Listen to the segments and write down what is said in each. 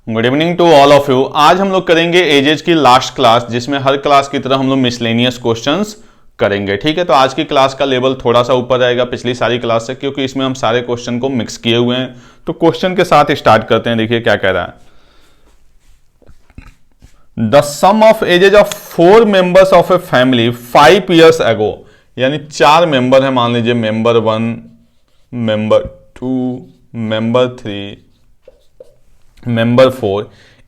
Good evening to all of you. आज हम लोग करेंगे एजेज की लास्ट क्लास, जिसमें हर क्लास की तरह हम लोग मिसलेनियस क्वेश्चंस करेंगे। ठीक है, तो आज की क्लास का लेवल थोड़ा सा ऊपर रहेगा पिछली सारी क्लास से, क्योंकि इसमें हम सारे क्वेश्चन को मिक्स किए हुए हैं। तो क्वेश्चन के साथ स्टार्ट करते हैं। देखिए क्या कह रहा है। The sum of ages of 4 members of a family 5 years ago, यानी 4 मेंबर है, मान लीजिए मेंबर 1, मेंबर 2, मेंबर 3, मेंबर 4,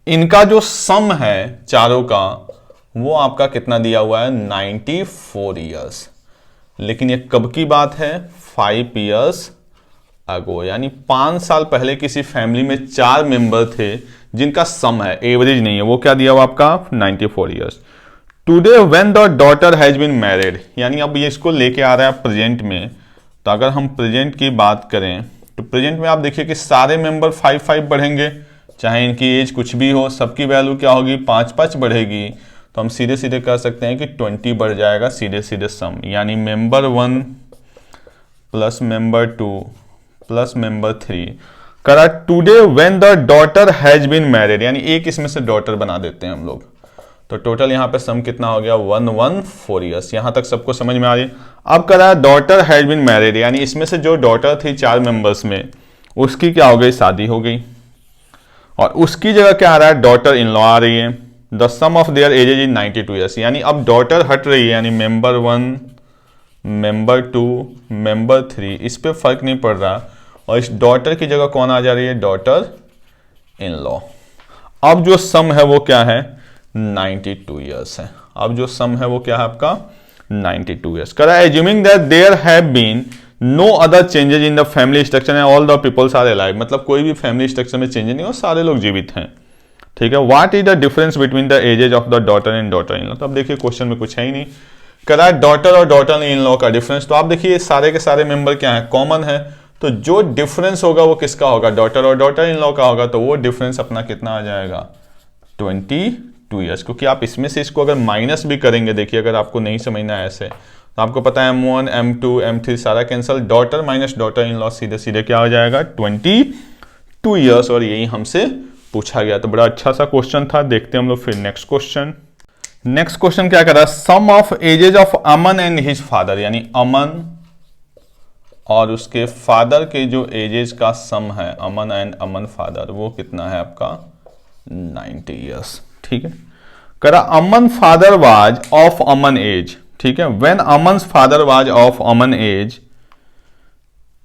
इनका जो सम है चारों का, वो आपका कितना दिया हुआ है 94 years। लेकिन ये कब की बात है? 5 years ago, यानी 5 साल पहले किसी फैमिली में 4 मेंबर थे जिनका सम है, एवरेज नहीं है। वो क्या दिया हुआ आपका 94 years। Today when the daughter has been married, यानी अब ये इसको लेके आ रहा है प्रेजेंट में। तो अगर हम प्रेजेंट की बात करें तो प्रेजेंट में आप देखिए कि सारे मेंबर 5-5 बढ़ेंगे, चाहे इनकी एज कुछ भी हो, सबकी वैल्यू क्या होगी 5-5 बढ़ेगी। तो हम सीधे सीधे कह सकते हैं कि 20 बढ़ जाएगा सीधे सीधे सम, यानी member 1 plus member 2 plus member 3 करा। Today when the daughter has been married, यानी एक इसमें से डॉटर बना देते हैं हम लोग। तो टोटल यहाँ पे सम कितना हो गया 114 years। यहां तक सबको समझ में आ रही। अब करा डॉटर हैज बीन मैरिड, यानी इसमें से जो डॉटर थी 4 मेंबर्स में, उसकी क्या हो गई, शादी हो गई। और उसकी जगह क्या आ रहा है, डॉटर इन लॉ आ रही है। The sum of their ages is 92 years, यानी अब डॉटर हट रही है, यानी मेंबर 1, मेंबर 2, मेंबर 3, इस पे फर्क नहीं पड़ रहा। और इस डॉटर की जगह कौन आ जा रही है, डॉटर इन लॉ। अब जो सम है वो क्या है 92 years है। अब जो सम है वो क्या है आपका 92 years। करा assuming that there have been no other changes in the family structure and all the peoples are alive, मतलब कोई भी फैमिली स्ट्रक्चर में चेंज नहीं हो, सारे लोग जीवित हैं। ठीक है। What is the difference between the ages of the daughter and daughter in law. तो अब देखिए क्वेश्चन में कुछ है ही नहीं। करा डॉटर और डॉटर इन लॉ का डिफरेंस। तो आप देखिए सारे के सारे मेंबर क्या है, कॉमन है। तो जो डिफरेंस होगा वो किसका होगा, डॉटर और डॉटर इन लॉ का होगा। तो वो डिफरेंस अपना कितना आ जाएगा 22 years। क्योंकि आप इसमें से इसको अगर माइनस भी करेंगे, देखिए अगर आपको नहीं समझना है ऐसे, तो आपको पता है M1, M2, M3 सारा cancel, daughter minus daughter in law सीधे सीधे क्या हो जाएगा 22 years। और यही हमसे पूछा गया। तो बड़ा अच्छा सा क्वेश्चन था। देखते हैं हम लोग फिर नेक्स्ट क्वेश्चन। नेक्स्ट क्वेश्चन क्या कर रहा है, sum of ages of Aman and his father, यानी अमन और उसके फादर के जो एजेज का सम है, अमन एंड अमन फादर, वो कितना है आपका 90 years। ठीक है। करा Aman father was of Aman age. ठीक है। When Aman's father was of Aman age,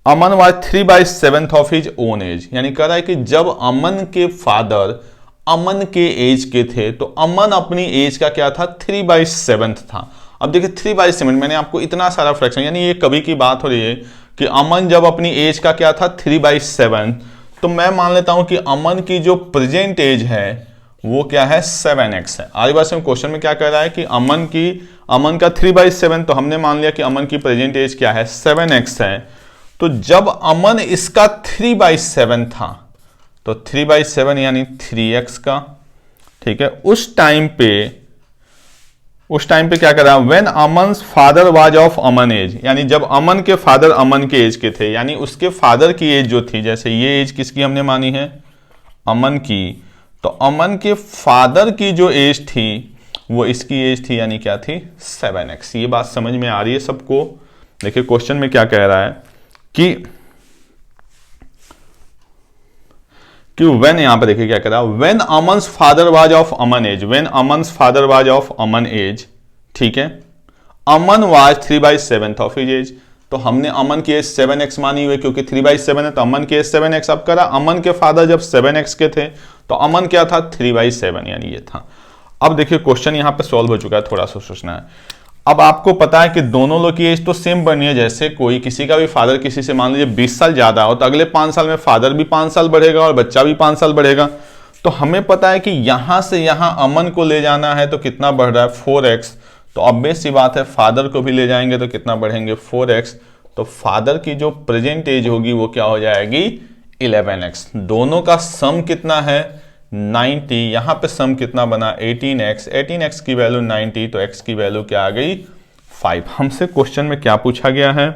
Aman was 3/7 of his own age, यानी कह रहा है कि जब अमन के फादर अमन के एज के थे, तो अमन अपनी एज का क्या था 3/7 था। अब देखिए 3/7, मैंने आपको इतना सारा फ्रैक्शन, यानी ये कभी की बात हो रही है कि अमन जब अपनी एज का क्या था 3/7, तो मैं मान लेता हूं कि अमन की जो प्रेजेंट एज है वो क्या है 7x है। आगे बात में क्वेश्चन में क्या कह रहा है कि अमन का 3/7, तो हमने मान लिया कि अमन की प्रेजेंट एज क्या है 7x है। तो जब अमन इसका 3/7 था, तो 3/7 यानी 3x का। ठीक है। उस टाइम पे क्या कर रहा है, when Aman's father was of Aman age, यानी जब अमन के फादर अमन के एज के थे, यानी उसके फादर की एज जो थी, जैसे ये एज किसकी हमने मानी है अमन की, तो अमन के फादर की जो एज थी वो इसकी एज थी, यानी क्या थी 7x। ये बात समझ में आ रही है सबको। देखिए क्वेश्चन में क्या कह रहा है कि व्हेन, यहां पर देखिए क्या कह रहा है, when Aman's father was of Aman age, when Aman's father was of Aman age. ठीक है। Aman was 3/7 of his age, तो हमने अमन की एज 7x मानी हुई, क्योंकि 3/7 है तो अमन की एज 7x। अब करा अमन के फादर जब 7x के थे, तो अमन क्या था 3/7, यानी ये था। अब देखिए क्वेश्चन यहां पे सॉल्व हो चुका है, थोड़ा सा सोचना है। अब आपको पता है कि दोनों लोग की एज तो सेम बनी है। जैसे कोई किसी का भी फादर किसी से मान लीजिए 20 साल ज्यादा हो, तो अगले 5 साल में फादर भी 5 साल बढ़ेगा और बच्चा भी 5 साल बढ़ेगा। तो हमें पता है कि यहां से यहां अमन को ले जाना है, तो कितना बढ़ रहा है 4x। तो ऑब्वियस सी बात है फादर को भी ले जाएंगे तो कितना बढ़ेंगे 4x। तो फादर की जो प्रेजेंट एज होगी वो क्या हो जाएगी 11x। दोनों का सम कितना है 90, यहां पे सम कितना बना 18x। 18x की वैल्यू 90, तो x की वैल्यू क्या आ गई 5। हमसे क्वेश्चन में क्या पूछा गया है,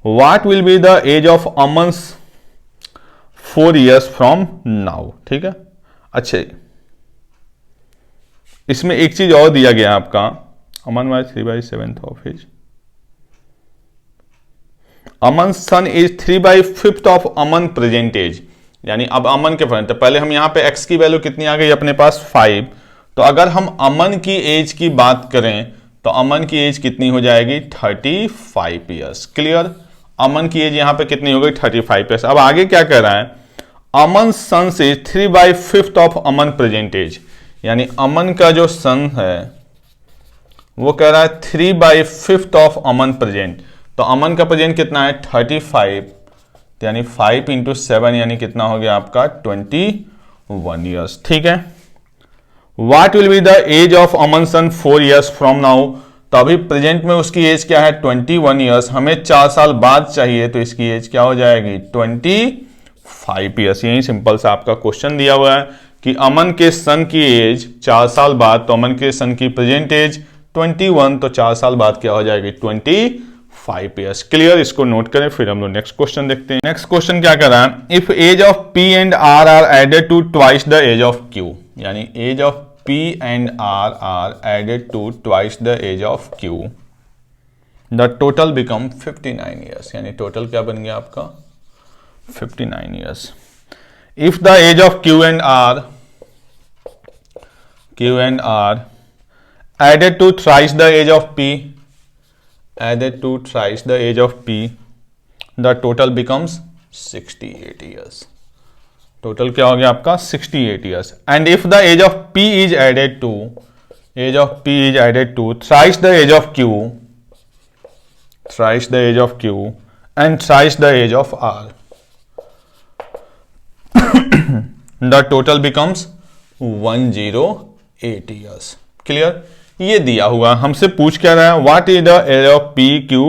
what will be the age of Aman's 4 years from now. ठीक है। अच्छा, इसमें एक चीज और दिया गया आपका, Aman was 3/7 of age, Aman son is 3/5 of Aman present age, यानी अब अमन के फ्रेंड, तो पहले हम यहां पे x की वैल्यू कितनी आ गई अपने पास 5, तो अगर हम अमन की एज की बात करें तो अमन की एज कितनी हो जाएगी 35 ईयर्स। क्लियर, अमन की एज यहां पे कितनी हो गई 35 ईयर्स। अब आगे क्या कह रहा है, अमन सन से 3/5 ऑफ अमन प्रेजेंट एज, यानी अमन का जो सन है वो कह रहा है 3/5 ऑफ अमन प्रेजेंट, तो अमन का प्रेजेंट कितना है 35, तो यानी 5 × 7 यानी कितना हो गया आपका 21 ईयर्स। ठीक है, what will be the age of Aman son 4 years from now, तो अभी प्रेजेंट में उसकी एज क्या है 21 ईयर्स, हमें 4 साल बाद चाहिए, तो इसकी एज क्या हो जाएगी 25 ईयर्स। यही सिंपल सा आपका क्वेश्चन दिया हुआ है कि अमन के सन की एज 4 साल बाद, तो अमन के सन की प्रेजेंट एज 21, तो 4 साल बाद क्या हो जाएगी 25 ईयर्स। क्लियर, इसको नोट करें, फिर हम लोग नेक्स्ट क्वेश्चन देखते हैं। नेक्स्ट क्वेश्चन क्या कर रहा है, if age of P and R are added to twice the age of Q, यानी age of P and R are added to twice the age of Q, the total become 59 years, यानी total क्या बन गया आपका 59 years. If the age of Q and R added to thrice the age of P, added to thrice the age of P, the total becomes 68 years. Total क्या हो गया आपका 68 years. And if the age of P is added to thrice the age of Q, and thrice the age of R, the total becomes 108 years. Clear, ये दिया हुआ हमसे पूछ क्या रहा है, what is the age of P Q,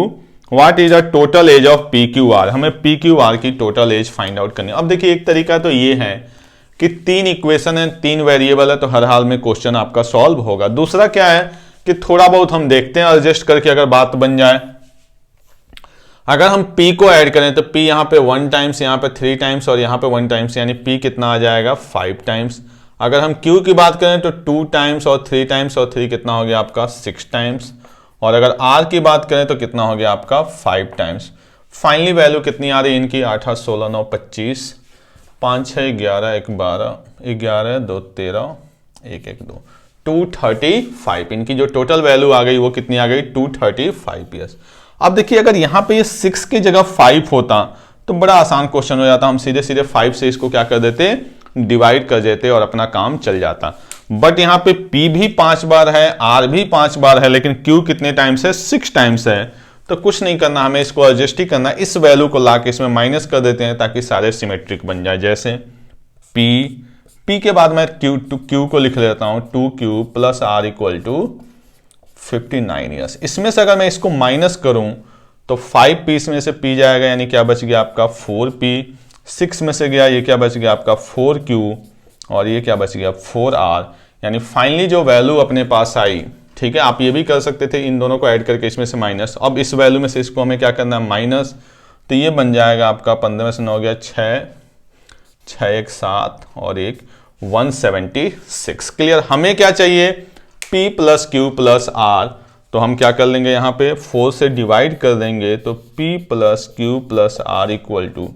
what is the total age of P Q R, हमें P Q R की टोटल एज फाइंड आउट करनी है। अब देखिए एक तरीका तो ये है कि 3 इक्वेशन है, 3 वेरिएबल है, तो हर हाल में क्वेश्चन आपका सॉल्व होगा। दूसरा क्या है कि थोड़ा बहुत हम देखते हैं एडजस्ट करके अगर बात बन जाए। अगर हम p को ऐड करें तो p यहाँ पे 1 टाइम्स, यहाँ पे 3 टाइम्स और यहाँ पे 1 टाइम्स, यानी p कितना आ जाएगा 5 टाइम्स। अगर हम q की बात करें तो 2 टाइम्स और 3 टाइम्स और 3 कितना हो गया आपका 6 टाइम्स, और अगर r की बात करें तो कितना हो गया आपका 5 टाइम्स। फाइनली वैल्यू कितनी आ रही है इनकी 8, 8, 16, 9, 25, 5, 6, 11, 1, 12, 11, 2, 13, 1, 1, 2, 235। इनकी जो टोटल वैल्यू आ गई वो कितनी आ गई 235 ईयर्स। अब देखिए अगर यहाँ पे ये 6 की जगह 5 होता तो बड़ा आसान क्वेश्चन हो जाता, हम सीधे सीधे 5 से इसको क्या कर देते डिवाइड कर देते और अपना काम चल जाता। बट यहाँ पे P भी 5 बार है, R भी 5 बार है, लेकिन Q कितने टाइम्स है 6 टाइम्स है। तो कुछ नहीं करना, हमें इसको एडजस्ट ही करना, इस वैल्यू को लाके इसमें माइनस कर देते हैं ताकि सारे सिमेट्रिक बन जाए। जैसे P के बाद मैं Q को लिख लेता हूं 2Q plus R equal to 59 years. इसमें से अगर मैं इसको माइनस करूं तो 5P में से P जाएगा, यानी क्या बच गया आपका 4P, 6 में से गया ये क्या बच गया आपका 4Q, और ये क्या बच गया 4R, यानी फाइनली जो वैल्यू अपने पास आई। ठीक है, आप ये भी कर सकते थे इन दोनों को ऐड करके इसमें से माइनस, अब इस वैल्यू में से इसको हमें क्या करना है माइनस, तो ये बन जाएगा आपका 15 में से 9 गया 6, 6 1 7 और 1 176। क्लियर, हमें क्या चाहिए P plus Q plus R, तो हम क्या कर लेंगे यहाँ पे 4 से डिवाइड कर देंगे, तो P plus Q plus R equal to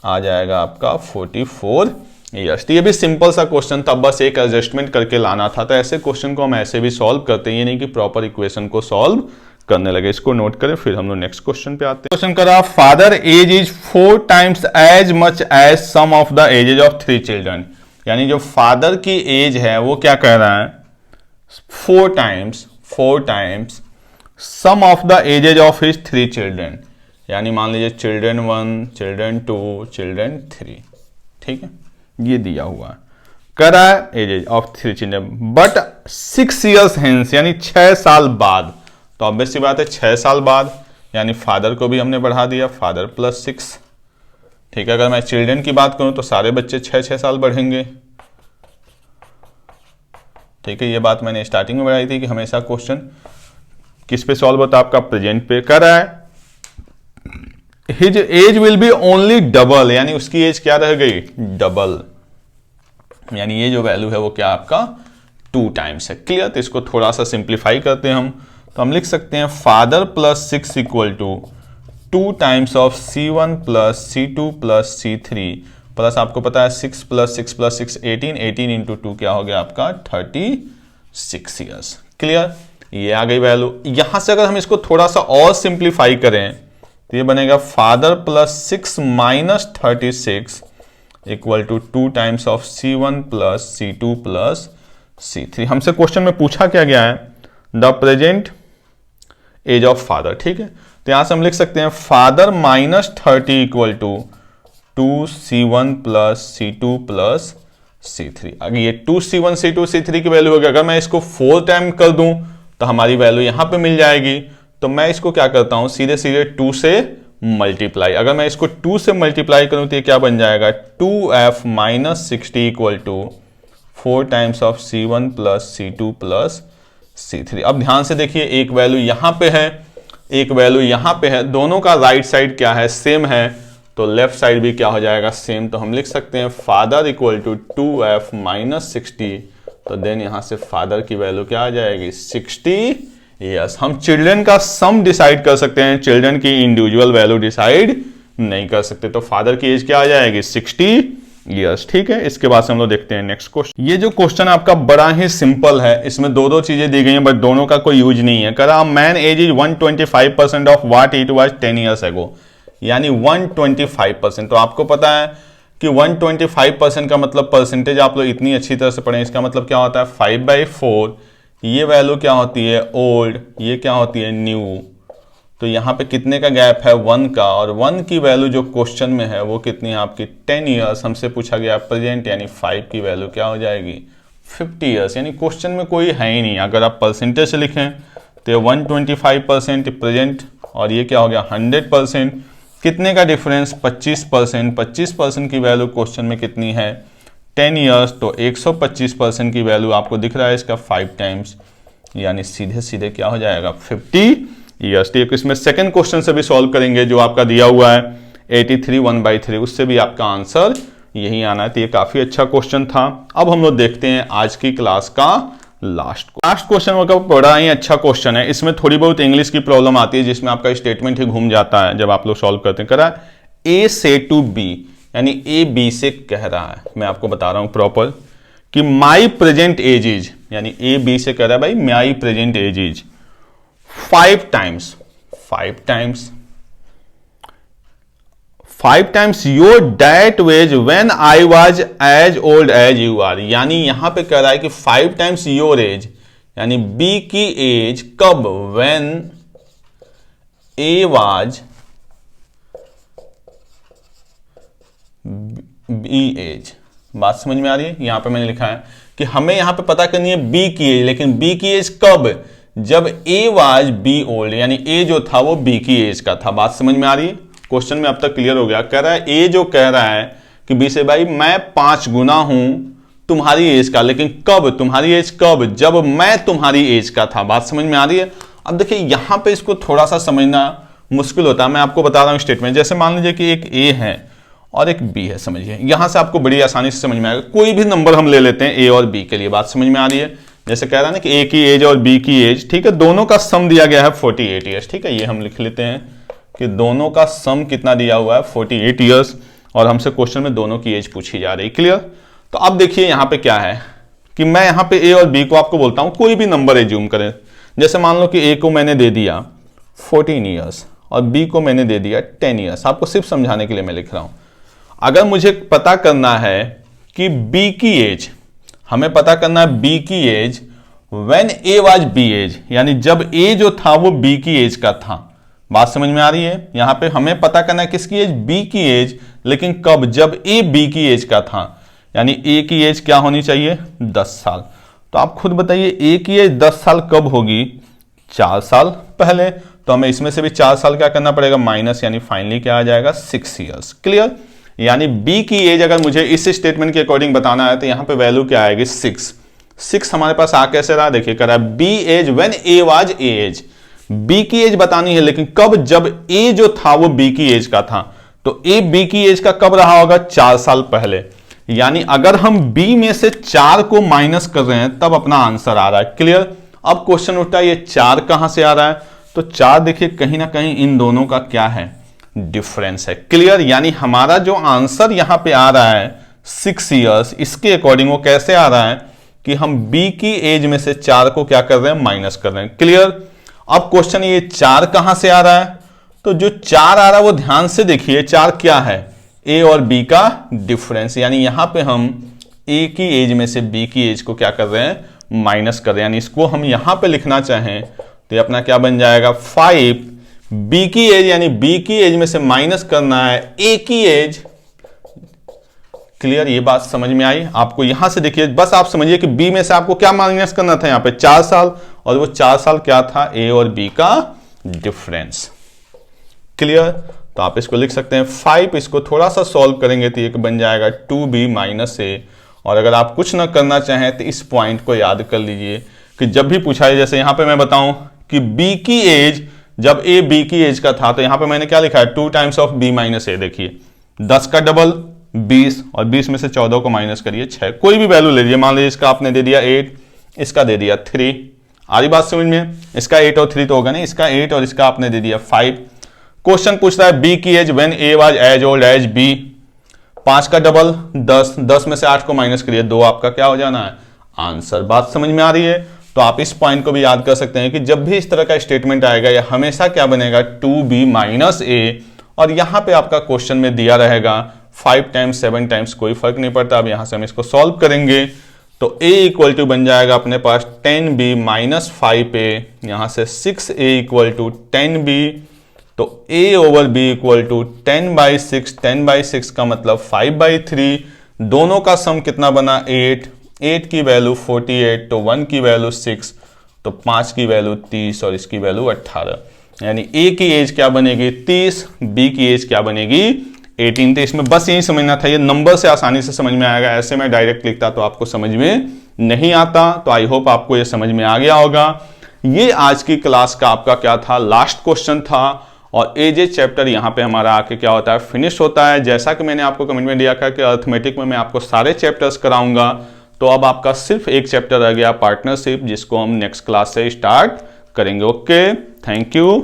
आ जाएगा आपका 44 ईयर्स। तो ये भी सिंपल सा क्वेश्चन था, बस एक एडजस्टमेंट करके लाना था। तो ऐसे क्वेश्चन को हम ऐसे भी सॉल्व करते हैं, ये नहीं कि प्रॉपर इक्वेशन को सॉल्व करने लगे। इसको नोट करें, फिर हम लोग नेक्स्ट क्वेश्चन पे आते हैं। क्वेश्चन करा, father age is 4 times as much as sum of the ages of 3 children, यानी जो फादर की एज है वो क्या कह रहा है 4 times sum of the ages of his 3 children, यानी मान लीजिए चिल्ड्रन 1, चिल्ड्रन 2, चिल्ड्रन 3। ठीक है, ये दिया हुआ है, कर रहा है edges of 3 children but 6 years hence, यानी 6 साल बाद। तो ऑब्वियस सी बात है 6 साल बाद, यानी फादर को भी हमने बढ़ा दिया, फादर प्लस 6। ठीक है, अगर मैं चिल्ड्रन की बात करूं तो सारे बच्चे 6 साल बढ़ेंगे। ठीक है, ये बात मैंने स्टार्टिंग में बताई थी कि हमेशा क्वेश्चन किस पे सॉल्व होता है आपका प्रेजेंट पे। कर रहा है His age will be only double, यानी उसकी एज क्या रह गई डबल। यानी ये जो वैल्यू है वो क्या आपका 2 टाइम्स है। क्लियर? तो इसको थोड़ा सा सिंप्लीफाई करते हैं हम, तो हम लिख सकते हैं father plus 6 equal to 2 times of C1 plus C2 plus C3 plus आपको पता है 6 प्लस 6 प्लस 6 18, 18 इंटू 2 क्या हो गया आपका 36 ईयर्स। क्लियर? ये आ गई वैल्यू। यहां से अगर हम इसको थोड़ा सा और सिंप्लीफाई करें तो ये बनेगा father plus 6 minus 36 equal to 2 times of C1 plus C2 plus C3। हमसे क्वेश्चन में पूछा क्या गया है, the present age of father. ठीक है, तो यहां से हम लिख सकते हैं father minus 30 equal to 2C1 plus C2 plus C3। अगर ये 2C1 C2 C3 की वैल्यू होगी, अगर मैं इसको 4 टाइम कर दूं तो हमारी वैल्यू यहां पे मिल जाएगी। तो मैं इसको क्या करता हूं, सीधे सीधे 2 से मल्टीप्लाई। अगर मैं इसको 2 से मल्टीप्लाई करूं तो ये क्या बन जाएगा 2F minus 60 equal to 4 times of C1 plus C2 plus C3। अब ध्यान से देखिए, एक वैल्यू यहां पे है, एक वैल्यू यहां पे है, दोनों का राइट साइड क्या है, सेम है, तो लेफ्ट साइड भी क्या हो जाएगा, सेम। तो हम लिख सकते हैं father equal to 2F minus 60, तो देन यहां से फादर की वैल्यू क्या आ जाएगी 60 ईयर्स। हम चिल्ड्रन का सम डिसाइड कर सकते हैं, चिल्ड्रन की इंडिविजुअल वैल्यू डिसाइड नहीं कर सकते। तो फादर की एज क्या आ जाएगी 60 ईयर्स। ठीक है, इसके बाद से हम लोग देखते हैं नेक्स्ट क्वेश्चन। ये जो क्वेश्चन आपका बड़ा ही सिंपल है, इसमें दो चीजें दी गई हैं बट दोनों का कोई यूज नहीं है। करा man age is 125% of what it was 10 years ago, यानी 125%। तो आपको पता है कि 125% का मतलब परसेंटेज आप लोग इतनी अच्छी तरह से पढ़ें, इसका मतलब क्या होता है 5/4। ये वैल्यू क्या होती है ओल्ड, ये क्या होती है न्यू। तो यहाँ पे कितने का गैप है 1 का, और 1 की वैल्यू जो क्वेश्चन में है वो कितनी है आपकी 10 ईयर्स। हमसे पूछा गया प्रेजेंट, यानी 5 की वैल्यू क्या हो जाएगी 50 ईयर्स। यानी क्वेश्चन में कोई है ही नहीं। अगर आप परसेंटेज से लिखें तो 125% प्रेजेंट, और ये क्या हो गया 100%। कितने का डिफरेंस 25%। 25% की वैल्यू क्वेश्चन में कितनी है 10 ईयर्स, तो 125% की वैल्यू आपको दिख रहा है इसका 5 टाइम्स, यानी सीधे सीधे क्या हो जाएगा 50 ईयर्स। ठीक, इसमें सेकंड क्वेश्चन से भी सॉल्व करेंगे जो आपका दिया हुआ है 83 1/3, उससे भी आपका आंसर यही आना है। तो ये काफी अच्छा क्वेश्चन था। अब हम लोग देखते हैं आज की क्लास का लास्ट क्वेश्चन का बड़ा ही अच्छा क्वेश्चन है। इसमें थोड़ी बहुत इंग्लिश की प्रॉब्लम आती है जिसमें आपका स्टेटमेंट ही घूम जाता है जब आप लोग सॉल्व करते हैं। करा ए से टू बी, यानी ए बी से कह रहा है, मैं आपको बता रहा हूं प्रॉपर कि माई प्रेजेंट एज इज, यानी ए बी से कह रहा है भाई my present age is 5 times your date was when I was as old as you are. यानी यहां पे कह रहा है कि 5 टाइम्स योर एज, यानी बी की एज कब, when A was B age. बात समझ में आ रही है? यहां पे मैंने लिखा है कि हमें यहां पे पता करनी है बी की एज, लेकिन बी की एज कब, जब ए वाज बी ओल्ड, यानी ए जो था वो बी की एज का था। बात समझ में आ रही है? क्वेश्चन में अब तक क्लियर हो गया। कह रहा है ए जो कह रहा है कि बी से भाई मैं 5 गुना हूं तुम्हारी एज का, लेकिन कब, तुम्हारी एज कब, जब मैं तुम्हारी एज का था। बात समझ में आ रही है? अब देखिए यहां पे इसको थोड़ा सा समझना मुश्किल होता है। मैं आपको बता रहा हूं स्टेटमेंट। जैसे मान लीजिए कि एक ए है और एक बी है, समझिए यहां से आपको बड़ी आसानी से समझ में आएगा। कोई भी नंबर हम ले लेते हैं ए और बी के लिए। बात समझ में आ रही है? जैसे कह रहा है ना कि ए की एज और बी की एज, ठीक है, दोनों का सम दिया गया है 48 ईयर्स। ठीक है, ये हम लिख लेते हैं कि दोनों का सम कितना दिया हुआ है 48 ईयर्स, और हमसे क्वेश्चन में दोनों की एज पूछी जा रही है। क्लियर? तो अब देखिए यहां पे क्या है कि मैं यहां पे ए और बी को आपको बोलता हूं कोई भी नंबर एज्यूम करें। जैसे मान लो कि ए को मैंने दे दिया 14 ईयर्स और बी को मैंने दे दिया 10 ईयर्स। आपको सिर्फ समझाने के लिए मैं लिख रहा हूं। अगर मुझे पता करना है कि बी की एज, हमें पता करना है बी की age when A was B age, यानी जब ए जो था वो बी की एज का था। बात समझ में आ रही है? यहां पे हमें पता करना है किसकी एज, बी की एज, लेकिन कब, जब ए बी की एज का था। यानी ए की एज क्या होनी चाहिए 10 साल। तो आप खुद बताइए ए की एज 10 साल कब होगी, 4 साल पहले। तो हमें इसमें से भी 4 साल क्या करना पड़ेगा माइनस, यानी फाइनली क्या आ जाएगा 6 ईयर्स। क्लियर? यानी बी की एज अगर मुझे इस स्टेटमेंट के अकॉर्डिंग बताना है तो यहां पे वैल्यू क्या आएगी 6 हमारे पास आ कैसे रहा, देखिए कह रहा है B age when A was A age. B की एज बतानी है, लेकिन कब, जब ए जो था वो बी की एज का था। तो ए बी की एज का कब रहा होगा 4 साल पहले। यानी अगर हम बी में से 4 को माइनस कर रहे हैं तब अपना आंसर आ रहा है। क्लियर। अब क्वेश्चन उठता है ये 4 कहां से आ रहा है, तो 4 देखिए कहीं ना कहीं इन दोनों का क्या है, डिफरेंस है। क्लियर। यानी हमारा जो आंसर यहां पे आ रहा है 6 इयर्स, इसके अकॉर्डिंग वो कैसे आ रहा है कि हम बी की एज में से 4 को क्या कर रहे हैं, माइनस कर रहे हैं। क्लियर। अब क्वेश्चन ये 4 कहां से आ रहा है, तो जो 4 आ रहा है वो ध्यान से देखिए 4 क्या है, ए और बी का डिफरेंस। यानी यहां पे हम ए की एज में से बी की एज को क्या कर रहे हैं, माइनस कर रहे हैं। यानी इसको हम यहां पे लिखना चाहें तो ये अपना क्या बन जाएगा 5 बी की एज, यानी बी की एज में से माइनस करना है ए की एज। क्लियर। ये बात समझ में आई आपको। यहां से देखिए बस आप समझिए कि बी में से आपको क्या माइनस करना था, यहां पे 4 साल, और वो 4 साल क्या था, ए और बी का डिफरेंस। क्लियर। तो आप इसको लिख सकते हैं 5, इसको थोड़ा सा सॉल्व करेंगे तो एक बन जाएगा 2b माइनस ए। और अगर आप कुछ ना करना चाहें तो इस पॉइंट को याद कर लीजिए कि जब भी पूछा है, जैसे यहां पे मैं बताऊं कि b की एज जब a b की एज का था, तो यहां पे मैंने क्या लिखा है 2 टाइम्स ऑफ b माइनस ए। देखिए 10 का डबल 20, और 20 में से 14 को माइनस करिए 6, कोई भी वैल्यू ले लीजिए। मान लीजिए इसका आपने दे दिया 8, इसका दे दिया 3। आ रही बात समझ में, इसका 8 और 3 तो होगा नहीं, इसका 8 और इसका आपने दे दिया 5। क्वेश्चन पूछता है बी की age when A was as old as B. 5 का डबल 10, 10 में से 8 को माइनस करिए 2, आपका क्या हो जाना है, आंसर। बात समझ में आ रही है। तो आप इस पॉइंट को भी याद कर सकते हैं कि जब भी इस तरह का स्टेटमेंट आएगा यह हमेशा क्या बनेगा 2b माइनस ए, और यहां पे आपका क्वेश्चन में दिया रहेगा 5 टाइम्स 7 टाइम्स, कोई फर्क नहीं पड़ता। अब यहां से हम इसको सॉल्व करेंगे तो a इक्वल टू बन जाएगा अपने पास 10b माइनस 5a, यहां से 6a इक्वल टू 10b, तो a over b equal to 10/6, 10/6 का मतलब 5/3, दोनों का सम कितना बना 8, 8 की वैल्यू 48, तो 1 की वैल्यू 6, तो 5 की वैल्यू 30 और इसकी वैल्यू 18। यानी a की एज क्या बनेगी 30, b की एज क्या बनेगी 18। तो इसमें बस यही समझना था, ये नंबर से आसानी से समझ में आएगा, ऐसे मैं डायरेक्ट लिखता तो आपको समझ में नहीं आता। तो आई होप आपको ये समझ में आ गया होगा। ये आज की क्लास का आपका क्या था, लास्ट क्वेश्चन था, और एजे चैप्टर यहाँ पे हमारा आके क्या होता है, फिनिश होता है। जैसा कि मैंने आपको कमेंट में दिया था कि अर्थमेटिक में मैं आपको सारे चैप्टर्स कराऊंगा, तो अब आपका सिर्फ एक चैप्टर रह गया पार्टनरशिप, जिसको हम नेक्स्ट क्लास से स्टार्ट करेंगे। Okay, thank you.